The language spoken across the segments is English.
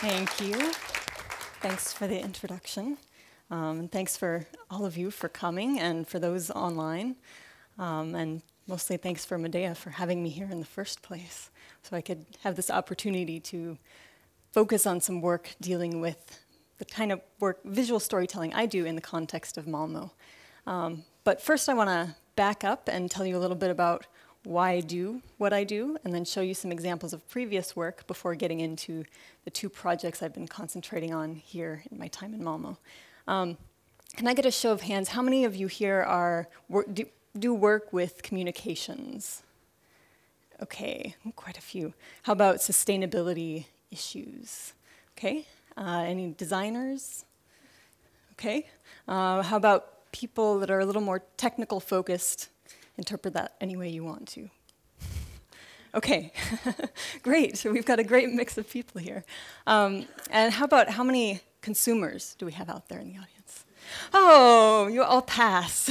Thank you. Thanks for the introduction. And thanks for all of you for coming and for those online. And mostly thanks for Medea for having me here in the first place, so I could have this opportunity to focus on some work dealing with the kind of work, visual storytelling I do in the context of Malmö. But first I want to back up and tell you a little bit about why I do what I do, and then show you some examples of previous work before getting into the two projects I've been concentrating on here in my time in Malmö. Can I get a show of hands? How many of you here do work with communications? Okay, quite a few. How about sustainability issues? Okay, any designers? Okay, how about people that are a little more technical focused? Interpret that any way you want to. Okay, great. So we've got a great mix of people here. And how about how many consumers do we have out there in the audience? Oh, you all pass.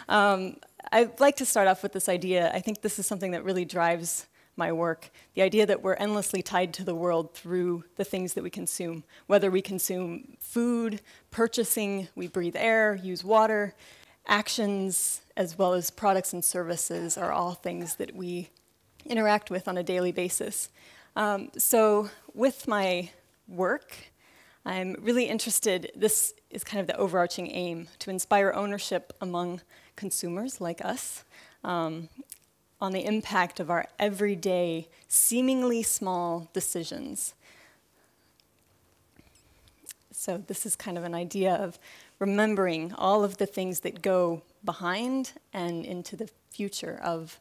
I'd like to start off with this idea. I think this is something that really drives my work, the idea that we're endlessly tied to the world through the things that we consume. Whether we consume food, purchasing, we breathe air, use water, actions, as well as products and services are all things that we interact with on a daily basis. So with my work, I'm really interested, this is kind of the overarching aim, to inspire ownership among consumers like us on the impact of our everyday, seemingly small decisions. So this is kind of an idea of remembering all of the things that go behind and into the future of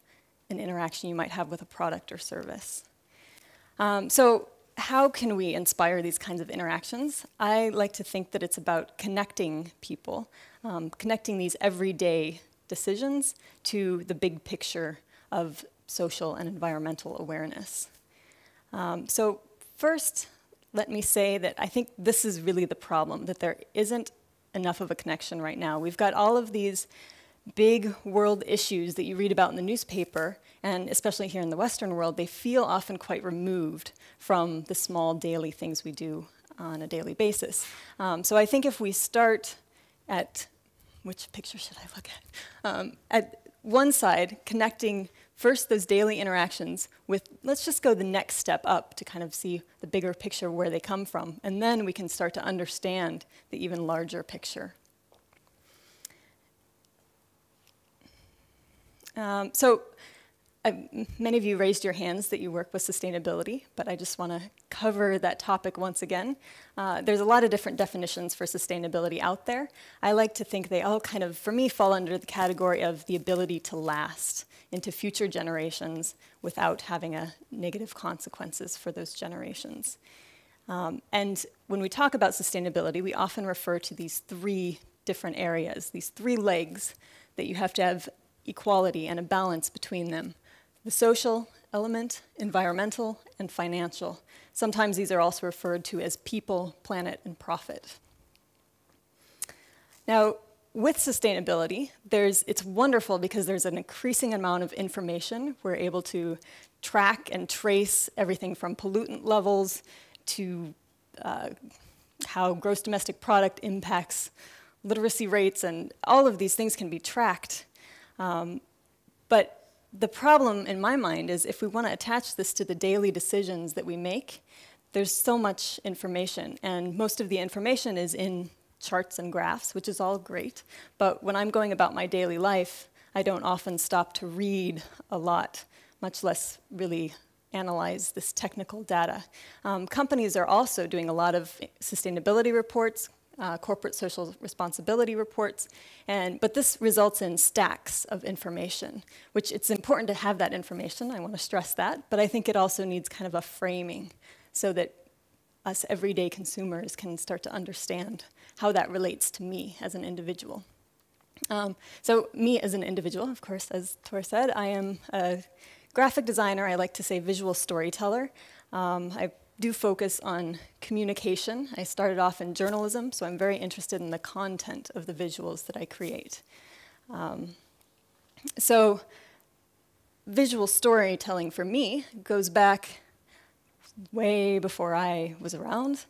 an interaction you might have with a product or service. So how can we inspire these kinds of interactions? I like to think that it's about connecting people, connecting these everyday decisions to the big picture of social and environmental awareness. So first, let me say that I think this is really the problem, that there isn't enough of a connection right now. We've got all of these big world issues that you read about in the newspaper, and especially here in the Western world, they feel often quite removed from the small daily things we do on a daily basis. So I think if we start at, which picture should I look at one side, connecting first those daily interactions with, let's just go the next step up to kind of see the bigger picture where they come from, and then we can start to understand the even larger picture. Many of you raised your hands that you work with sustainability, but I just want to cover that topic once again. There's a lot of different definitions for sustainability out there. I like to think they all kind of, for me, fall under the category of the ability to last into future generations without having negative consequences for those generations. And when we talk about sustainability, we often refer to these three different areas, these three legs that you have to have equality and a balance between them. The social element, environmental, and financial. Sometimes these are also referred to as people, planet, and profit. Now, with sustainability, it's wonderful because there's an increasing amount of information. We're able to track and trace everything from pollutant levels to how gross domestic product impacts literacy rates, and all of these things can be tracked. But the problem in my mind is if we want to attach this to the daily decisions that we make, there's so much information, and most of the information is in charts and graphs, which is all great, but when I'm going about my daily life, I don't often stop to read a lot, much less really analyze this technical data. Companies are also doing a lot of sustainability reports, corporate social responsibility reports, but this results in stacks of information, which it's important to have that information, I want to stress that, but I think it also needs kind of a framing so that us everyday consumers can start to understand how that relates to me as an individual. So me as an individual, of course, as Tor said, I am a graphic designer. I like to say visual storyteller. I do focus on communication. I started off in journalism, so I'm very interested in the content of the visuals that I create. So visual storytelling for me goes back way before I was around.